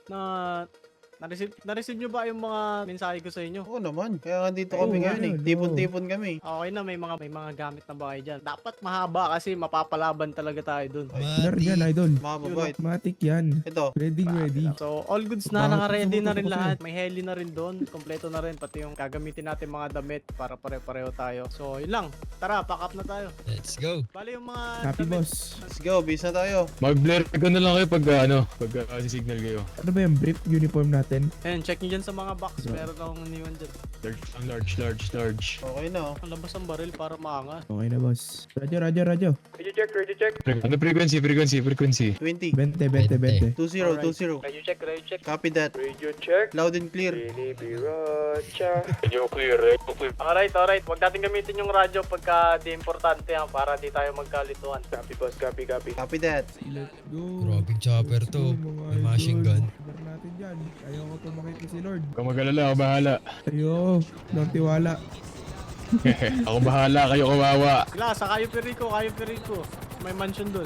na na-receive nyo ba yung mga mensahe ko sa inyo? Oo naman. Kaya nga dito kami Oo, ngayon eh. ano, Tipon-tipon kami. Okay na, may mga gamit na ba kayo dyan? Dapat mahaba kasi mapapalaban talaga tayo dun. Meron yan, idol. Mababait. Matik yan. Ito. Ready, ready. So, all goods na, Bakit naka-ready na sumusuko rin ka lahat. May heli na rin doon. Kompleto na rin. Pati yung gagamitin natin mga damit para pare-pareho tayo. So, yun lang. Tara, pack up na tayo. Let's go. Bali yung mga Happy damit. boss. Let's go. Bis na tayo. Mag-blur ko na lang kayo pag signal kayo. Ano ba yung brief uniform natin? Ayan, check nyo dyan sa mga box. Meron akong iniwan dyan. Large. Okay na oh. Ang labas ang baril para maangas. Okay na, boss. Radyo. Ready check. Ano frequency? 20. 20. 20, Alright. 20. Radio check. Copy that. Radio check. Loud and clear. Rini Biracha. Alright. Huwag natin gamitin yung radyo pagka di importante ha, para di tayo magkalituhan. Copy boss, copy. Copy that. Let's go. Grabing chopper to. May machine gun. Cover natin dyan. Ayaw ko pa makita si Lord. Kung mag-alala, ako bahala. Ayaw. Don't tiwala. Ako bahala, kayo kawawa. Sila, sa kayo Perico. May mansion dun.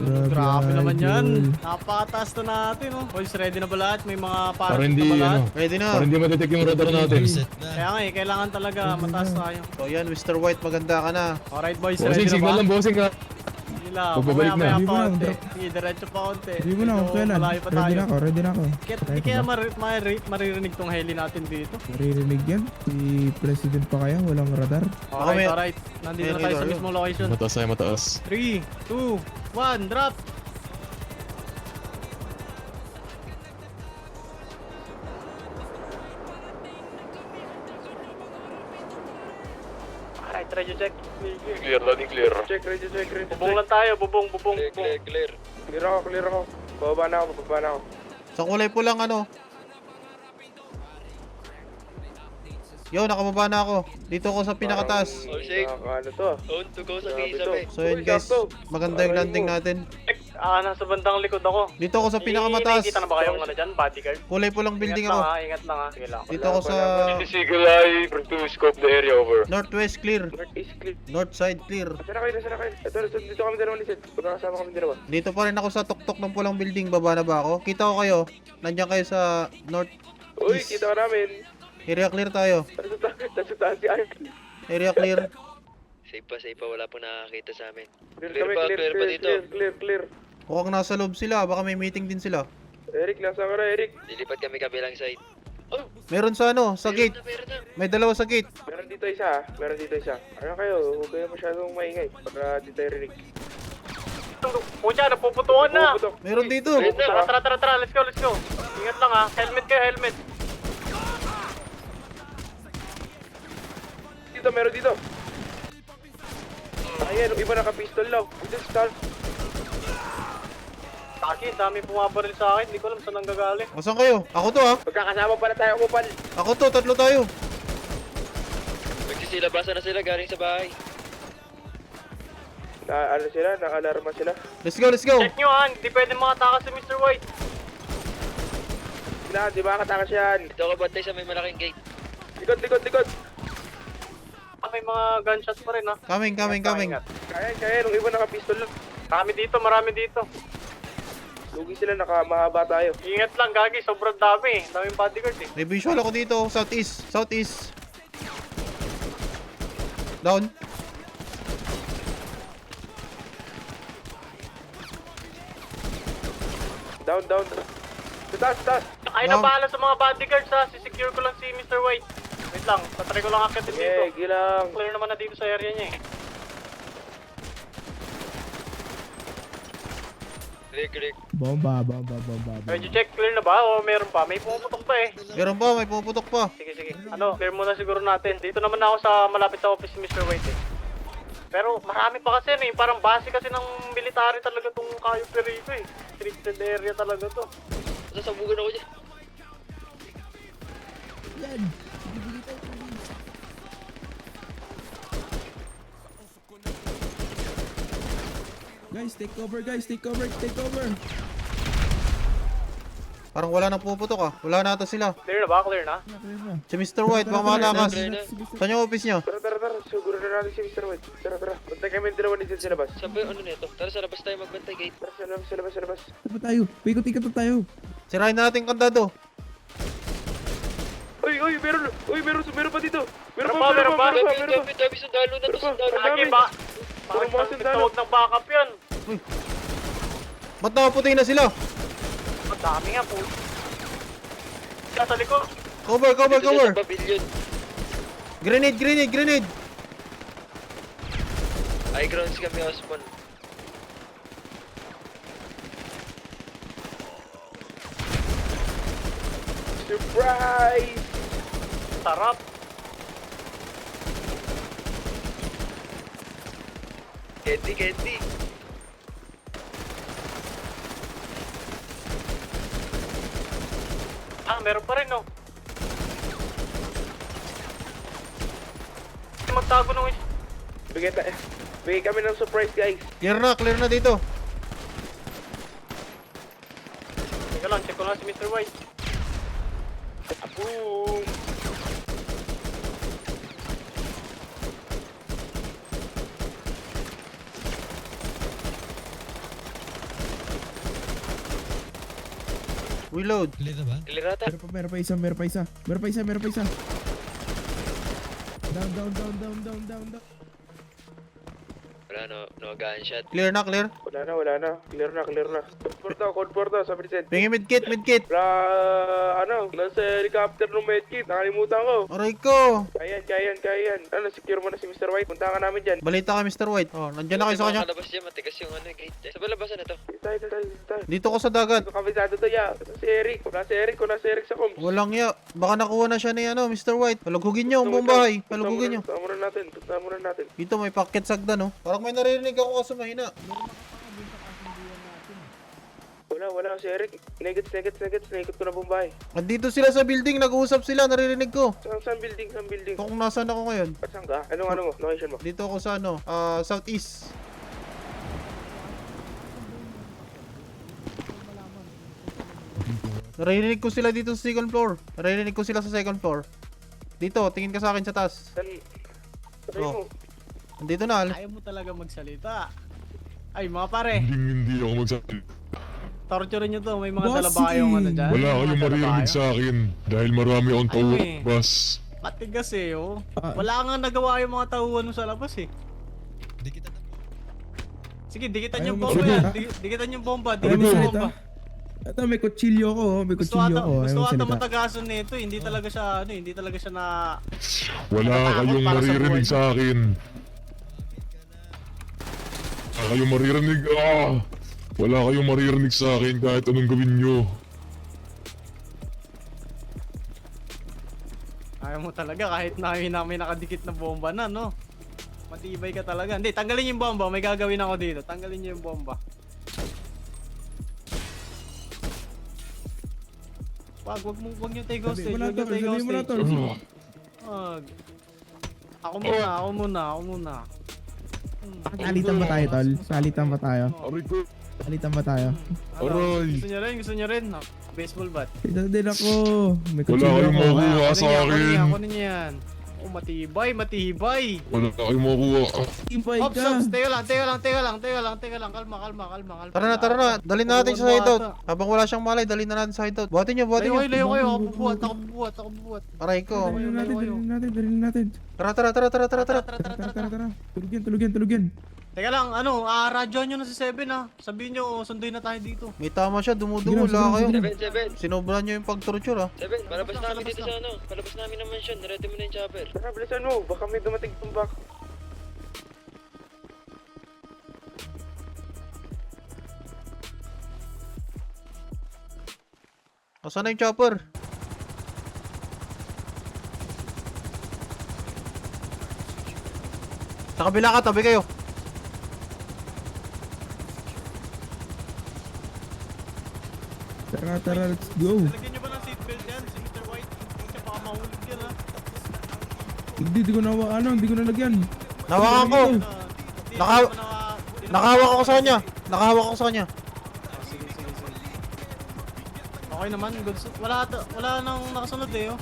Grabe naman yan. Napakataas na natin, oh. Boys, ready na ba lahat? May mga Para parachute hindi, na ba lahat? Ready na. para hindi madetect yung radar natin. Kaya nga kailangan talaga mataas tayo. So yan, Mr. White, maganda ka na. Alright boys, Bossing, ready na signal ba? lang, bossing ha. Sige lang, Pagbabalik na. mamaya Hindi pa mo na, konti. drop. Sige, diretso pa konti. Hindi mo na kung Medyo kailan. malayo pa Ready tayo. na ako. Di kaya maririnig tong heli natin dito. Maririnig yan. Si President pa kaya. Walang radar. may- Alright. Nandito na tayo sa mismong location. Mataas. 3, 2, 1, drop! Alright, try to check. Loading clear. Check, radio check. Bubong lang tayo, bubong. Clear ako. Bababa na ako. Sa kulay pulang ano. Yo, nakababa na ako. Dito ako sa pinakataas. Ano to? On to go Grabe to. So yun guys, maganda yung landing natin. Nasa bandang likod ako. Dito ako sa pinakamataas. Nakikita na ba kayong ano dyan, bodyguard? Kulay pulang building ako. Ingat lang ha. Sige lang. Dito ako sa Signal eye to scope the area over. northwest clear. Northeast clear. North side clear. Nasaan na kayo? Ito, dito kami dalawa ni Seth. Pagkakasama kami dalawa. Dito pa rin ako sa tuktok ng pulang building. Baba na ba ako? Kita ko kayo. Nandiyan kayo sa north. Uy, kita ka namin. Area clear tayo. Nasa taas si Ark. Area clear. Safe pa. Wala po nakakita sa amin. Clear kami, clear pa dito. Clear. Mukhang nasa loob sila. Baka may meeting din sila. Eric, nasa ka na, Eric? Lilipat kami kabilang side. Meron sa ano, sa gate. Meron na. May dalawa sa gate. Meron dito isa. Ano kayo? Huwag kayo masyadong maingay. Para di tayo rinig. Pucha, napuputuan na! Puputok. Meron dito. Tara, let's go. Ingat lang ha. Helmet kayo, helmet. Meron dito. Ayan, yung iba naka-pistol lang. Ito, start. Taki, dami bumabaril sa akin. Hindi ko alam saan nanggagaling. Asan kayo? Ako to ha. Magkakasama pala tayo, kupal. Ako to, tatlo tayo. Magsisilabasan na sila galing sa bahay. Ano sila? Naka-alarma sila. Let's go. Check nyo ha. Hindi pwede makatakas si Mr. White. Sila, di ba katakas yan? Dito ako bantay sa may malaking gate. Likod. May mga gunshots pa rin ha. Coming. Ingat. Kaya, nung iba naka-pistol lang. Marami dito. Lugi sila, nakamahaba tayo. Ingat lang, Gagi. Sobrang dami. Daming bodyguard eh. May visual ako dito. Southeast. Down. Down. Sa taas. Ay, Ma'am. nabahala sa mga bodyguards ha. Sisecure ko lang si Mr. White. Wait lang. Tatry ko lang akitin dito. Gilang. Clear naman na dito sa area niya eh. Click. Bomba. Medyo check, clear na ba? O meron pa? May pumuputok pa eh. Meron pa, may pumuputok pa. Sige. Ano, clear muna siguro natin. Dito naman ako sa malapit sa office ni Mr. White eh. Pero marami pa kasi ano eh. Parang base kasi ng military talaga tong Cayo Perico eh. Restricted area talaga to. Sasabugan ako dyan. Yan. Guys, take over. Parang wala nang puputok ah. Wala na ata sila. Clear na ba? Clear na? Si Mr. White, baka malakas. Clear na. Saan yung office niyo? Tara, siguro na natin si Mr. White. Tara. Bantay kami yung dalawa dito sa labas. Saan ba yung ano nito? Tara sa labas tayo magbantay gate. Tara, sa labas. Saan ba tayo? Paikot-ikot na tayo. Sirain na natin yung kandado. Uy, meron pa dito. Meron pa. Dami sundalo na to, sundalo. Lagi ba? Parang mga Bakit sundalo. tawag ng backup yan? Ba't nakaputi na sila? Ang dami nga po. Sa likod. Cover! Dito sila sa pavilion. Grenade! High grounds kami, Osmond. Surprise! Sarap. Candy. Meron pa rin, no? Magtago nung Bigay kami ng surprise, guys. Clear na dito. Teka lang, check ko lang si Mr. White. Boom! Reload. Clear ata. Meron pa isa. Down. Wala, no gunshot. Clear na. Wala na. Clear na. Code Porto, sabi ni Sen. Pingi medkit. Nasa helicopter ng medkit. Nakalimutan ko. Aray ko. Kaya yan. Secure mo na si Mr. White. Punta ka namin dyan. Balita ka Mr. White. Oh, nandiyan na kayo sa kanya. Kalabas dyan, matigas yung gate. Sa balabasan na to. Tayo. Dito ko sa dagat. Kabisado to, ya. Si Eric. Wala si Eric sa comms. Walang ya. Baka nakuha na siya ni Mr. White. Palugugin niyo ang buong bahay. Palugugin niyo. Punta muna natin. Dito may packet sagdan, no? Parang may naririnig ako kaso mahina. Wala si Eric. Negets. Naikot ko na Bombay. Andito sila sa building. Nag-uusap sila. Naririnig ko. Saan building? Kung nasaan ako ngayon. Saan ka? Ano mo? Location mo? Dito ako sa southeast. Naririnig ko sila dito sa second floor. Dito, tingin ka sa akin sa taas. Saan? Oh. Andito na. Ayaw mo talaga magsalita. Ay, mga pare, Hindi ako magsabi. torture nyo to. May mga Boss, dalabayong ano dyan. Wala May mga kayong maririnig dalabayo. sa akin dahil marami akong Ay, tao, eh. boss. Matigas eh, oh. Ah. Wala nga nagawa yung mga tauhan mo sa labas eh. Sige, dikitan Ayaw yung mo bomba salita. yan. Dikitan yung bomba. Ayaw Dikitan mo yung salita. bomba. Ito, may kutsilyo ko. Gusto ata matagasan nito. Hindi talaga siya, hindi talaga siya na... Wala Natatakot kayong para sa maririnig buhay. sa akin. Wala kayong maririnig. Wala kayong maririnig sa akin kahit anong gawin nyo. Ayaw mo talaga kahit na may nakadikit na bomba na, no? Matibay ka talaga. Hindi, tanggalin yung bomba. May gagawin ako dito. Tanggalin niyo yung bomba. Wag niyo tayo ghost. Sabi mo na to. Wag. Ako muna. Salitan ba tayo, tol? Salitan ba tayo? Aray. Gusto niyo rin? Baseball bat. Ito din ako. May Wala kutsilyo kayong ako. makuha sa akin. Kunin niya yan. Oh, matibay. Wala kayong makuha. Impay Ops, ka. teka lang. Kalma. Tara na. Dalhin na natin sa hideout. Habang wala siyang malay, dalhin na natin sa hideout. Buhatin niyo. Layo kayo. Ako bubuhat. Aray ko. Dalhin natin. Tara. Tara. Tulugyan. Teka lang, radyoan nyo na si Seven Sabihin nyo, sunduin na tayo dito. May tama siya, dumudugo. Sige Wala kayo. na. 7. Sinobra niyo yung pag-torture, ah. 7, palabas namin dito sa palabas namin ng mansion. Ready mo na yung chopper. Tara, bilisan mo. Baka may dumating tumbak. Asan na yung chopper? Sa kabila ka, tabi kayo. Tara, let's go. Lagyan nyo ba ng seatbelt yan? Si Mr. White, hindi siya baka mahulog yan Hindi ko nalagyan. Nahawakan ko. Nakahawak ako sa kanya. Sige. Okay Okay naman, goods. Wala nang nakasunod eh, oh.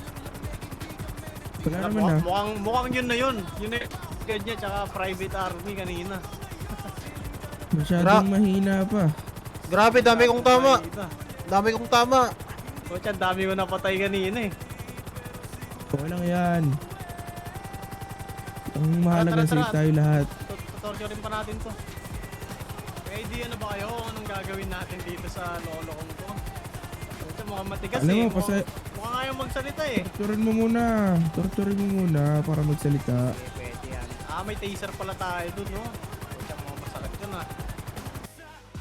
Wala naman ah. Mukhang yun na yun. Yun na yung ganyan, tsaka private army kanina. Masyadong mahina pa. Grabe, dami kong tama. Nakita. Dami kong tama. Coach, ang dami ko napatay kanina eh. Okay lang yan. Ang mahalaga Tara. sa tayo lahat. Tutorture pa natin to. May idea na ba kayo kung anong gagawin natin dito sa lolo-lokong to? Ito mukhang matigas Alam eh. mo, Mukhang ayaw magsalita eh. Torturin mo muna. Torturin mo muna para magsalita. Pwede yan. May taser pala tayo dun, no? Ito mukhang masakit dun ah.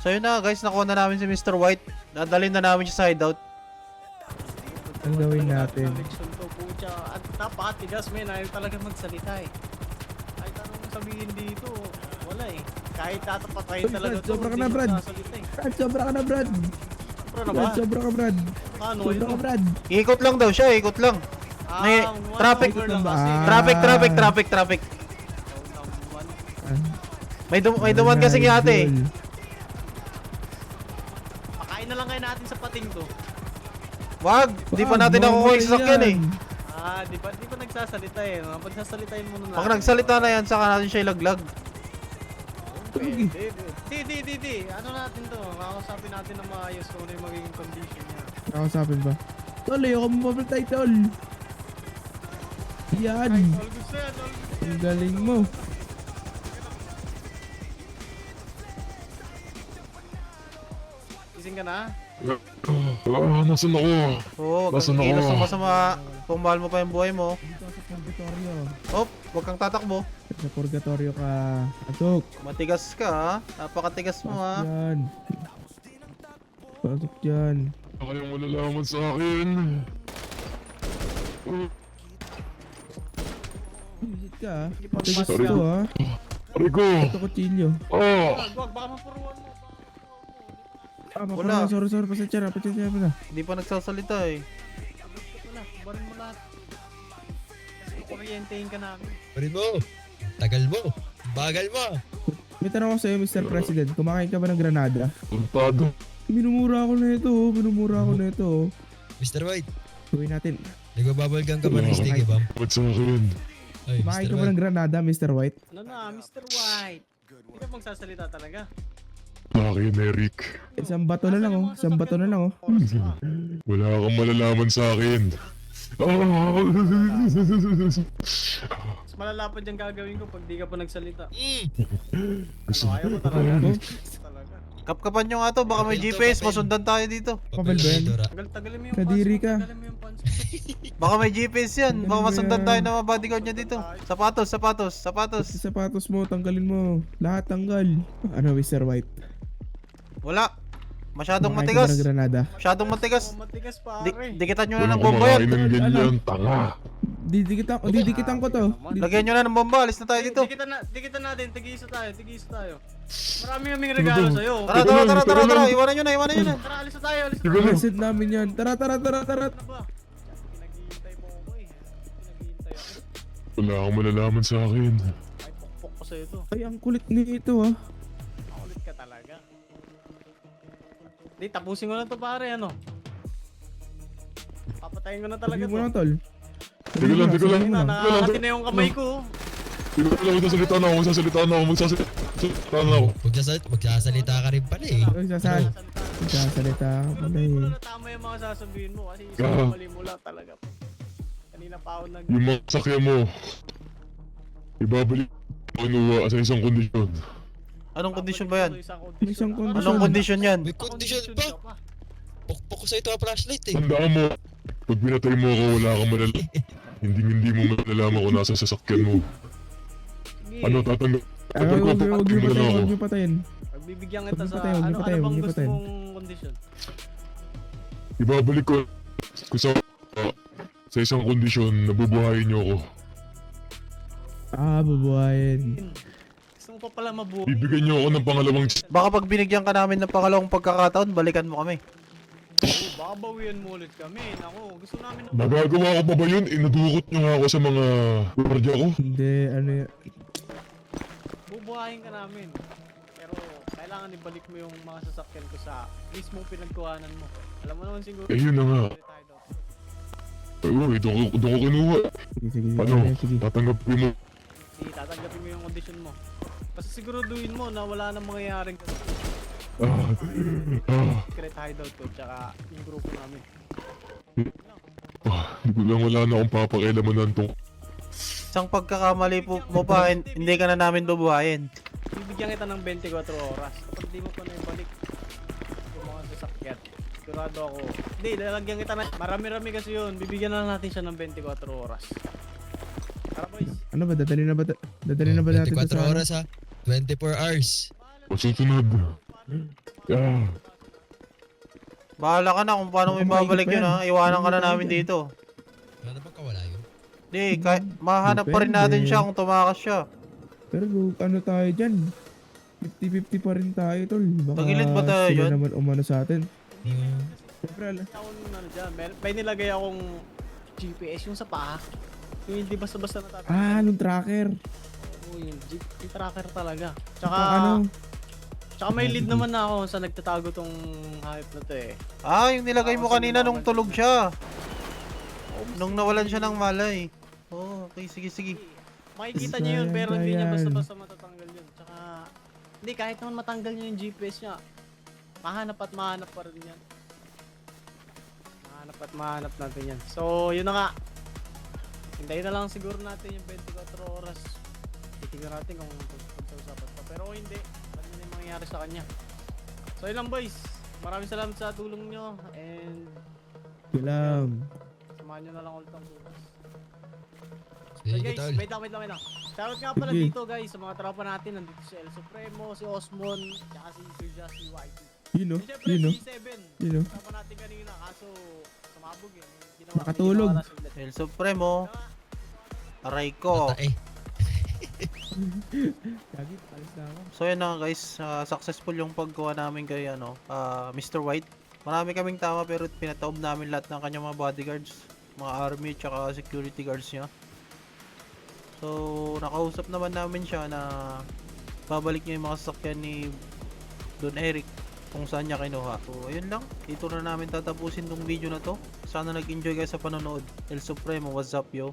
So yun na guys, nakuha na namin si Mr. White. Dadalhin na namin siya sa hideout. Ang gawin natin. Connection to, pucha. At napakatigas, men. Ayaw talaga magsalita eh. Kahit anong sabihin dito, wala eh. Kahit tatapatayin Uy, talaga Brad, to, sobra ka hindi na, Brad. magsasalita eh. Brad, sobra ka na, Brad. Sobra na ba? Brad, sobra ka, Brad. Ano Sobra ito? ka, Brad. Ikot lang daw siya, ikot lang. May traffic. over lang ba? kasi. Traffic. Ah, May duman kasing yate eh. idol. Pakain na lang kayo natin sa pating to. Wag, di pa Wag, natin nakukuha yung mamamatay sasakyan eh. yan. Di pa nagsasalita eh. Pag sasalitain muna natin. Pag nagsalita na yan, saka natin siya ilaglag. Di. Ano natin to? Kakausapin natin ng maayos kung ano yung magiging condition niya. Nakasapin ba? Tol, ayoko mo mapatay, Tol. Yan. All gusto yan, all gusto. Ang galing mo. Gising ka na? Nasaan ako? Oo, wag Nasaan kang kilos ako? ng masama. Kung mahal mo pa yung buhay mo. Dito sa purgatorio. Oh, wag kang tatakbo. Sa purgatorio ka. Pasok. Matigas ka ha. Napakatigas mo ha. Pasok dyan. Pasok dyan. Wala kayong malalaman sa akin. Visit ka ha. Ipag- Tigas Sorry. to ha. Rico! Ito kutsilyo. Oh! Wag, baka mapuruan mo. Wala. Sorry. Pasensya na. Hindi pa nagsasalita eh. Wala, barin mo lahat. Kasi kuryentehin ka namin. Parin mo. Tagal mo. Bagal mo. May tanong ko sa'yo, Mr. President. Kumakain ka ba ng granada? Puntado. Minumura ako na ito. Mr. White, Gawin natin. nagbababalgang ka ba ng stick, bam? Ba't sa akin? Ay, Kumakain Mr. ka ba White. ng granada, Mr. White? Ano na, Mr. White? Hindi ka magsasalita talaga. Akin, Eric. Isang bato na lang oh. Isang bato na lang oh. Oras pa. Wala kang malalaman sa akin. Mas malalapad yung gagawin ko pag di ka pa nagsalita. Gusto Ano, ayaw mo talaga. Oh, Talaga. Kapkapan nyo nga to, baka may GPS, masundan tayo dito. Papel ba yan? Tagalin mo yung Kadiri pants mo, ka. tagalin mo yung pants mo. Baka may GPS yan, baka Ganun ba masundan yan? tayo ng mga bodyguard nyo dito. Sapatos. Pati sapatos mo, tanggalin mo. Lahat tanggal. Ano, Mr. White? Wala. Masyadong Kumakain ka ba matigas. ng granada? Masyadong matigas. Oh, matigas Di, pare. dikitan nyo na Wala ng bomba yan. kumakain ng ganyan, tanga. Didikitan ko to. Lagyan nyo na ng bomba, alis na tayo dito. Dikitan natin, tigisa tayo. Marami kaming regalo sa'yo. Tara, iwanan nyo na. Tara, alis na tayo. Present namin yan. Tara. Ano ba? Pinaghihintay mo ako eh. Pinaghihintay ako. Wala kang malalaman sa akin. Ay, pokpok ko sa'yo to. Ay, ang kulit nito ah. Makulit ka talaga. Di, tapusin ko na to pare, ano? Papatayin ko na talaga Sabihin mo to. lang, tol. Tiga lang. Nakakati na yung kamay ko. Tiga lang, magsasalita na ako. Magsasalita na ako. Magsasalita ka rin pala eh. Ay, sasalita ka pala Sabihin mo eh. na na tama yung mga sasabihin mo kasi Ah. isang mali mo lang talaga. Kanina pa ako Yung mga sakya mo, ibabalik mo kinuha sa isang kondisyon. Anong kondisyon ba yan? Isang kondisyon. Anong kondisyon yan? May kondisyon pa. Pokpok ko sa ito ang flashlight eh. Tandaan mo, pag pinatay mo ako, wala kang malalaman. Hindi mo malalaman kung nasa sasakyan mo. Ano, tatanggap? Huwag niyo patayin. Pagbibigyan kita Huwag sa niyo ano patayin, bang huwag niyo gusto patayin. mong kondisyon? Ibabalik ko sa isang kondisyon na bubuhayin niyo ako. Bubuhayin. Gusto mo pa pala mabuhay? Bibigyan niyo ako ng pangalawang Baka pag binigyan ka namin ng pangalawang pagkakataon, balikan mo kami. Oo, baka bawian mo ulit kami. Nako, gusto namin na Nagagawa ko pa ba yun? Inadukot niyo nga ako sa mga gwardiya ko. Hindi, ano yun. bubuhayin ka namin. Pero kailangan ibalik mo yung mga sasakyan ko sa mismong pinagkuhanan mo. Alam mo naman siguro. Eh, yun na nga. Ulit tayo daw. Uy, doon ko kinuha. Sige. Ano, Sige. tatanggapin mo. Sige, tatanggapin mo yung kondisyon mo. Basta siguraduhin mo na wala nang mangyayaring secret hideout ko tsaka yung grupo namin. Wala na akong papakialaman tong. Isang pagkakamali mo pa, hindi ka na namin bubuhayin. Bibigyan kita ng 24 oras. Kapag di mo pa na ibalik yung mga sasakyan, sigurado ako. Hindi, lalagyan kita na. Marami-rami kasi yun. Bibigyan na lang natin siya ng 24 oras. Tara boys. Ano ba? Dadali na ba natin 24 sa oras ha. 24 hours. Masusunod. Bahala ka na kung paano mo ibabalik yun ha. Iwanan ka na namin dito. Wala na bang kawala yun? Hindi, mahanap pa rin natin siya kung tumakas siya. Pero ano tayo dyan? 50-50 pa rin tayo, tol. Baka Tagilid ba tayo sila dyan? naman umano sa atin. Hmm. Siyempre, Ako ano dyan, may nilagay akong GPS yung sa paa. Yung hindi basta-basta natatanggal. anong tracker? Oo, yung tracker talaga. Tsaka Tsaka, ano? tsaka may lead naman na ako sa nagtatago tong hype na to eh. Yung nilagay mo kanina nung tulog siya. Nung nawalan siya ng malay. Okay, sige. Makikita niyo yun pero hindi niya Ayan. basta-basta matatanggal yun. Tsaka, hindi kahit naman matanggal niya yung GPS niya, mahanap pa rin yan. Mahanap natin yan. So, yun na nga. Hintayin na lang siguro natin yung 24 oras. Titignan natin kung pagsasapat pa. Pero kung hindi, ano na yung mangyayari sa kanya. So, yun lang boys. Maraming salamat sa tulong nyo. And, Kilam. samahan nyo na lang ulit ang bukas. So Sige, guys, tol. wait lang. Shoutout nga pala Sige. dito guys sa mga tropa natin. Nandito si El Supremo, si Osmon, tsaka si Sir Just, si YT. Yun o. And syempre Yun o. si Seven. Yun o. Kasama natin kanina kaso sumabog eh. Nakatulog. El Supremo, aray ko. Tae. Gagi, alis na ako. So yun na nga guys, successful yung paggawa namin kay Mr. White. Marami kaming tama pero pinataob namin lahat ng kanyang mga bodyguards, mga army tsaka security guards niya. So nakausap naman namin siya na babalik niya yung mga sasakyan ni Don Eric kung saan niya kinuha. So ayun lang, dito na namin tatapusin tong video na to. Sana nag-enjoy kayo sa panonood. El Supremo, what's up yo?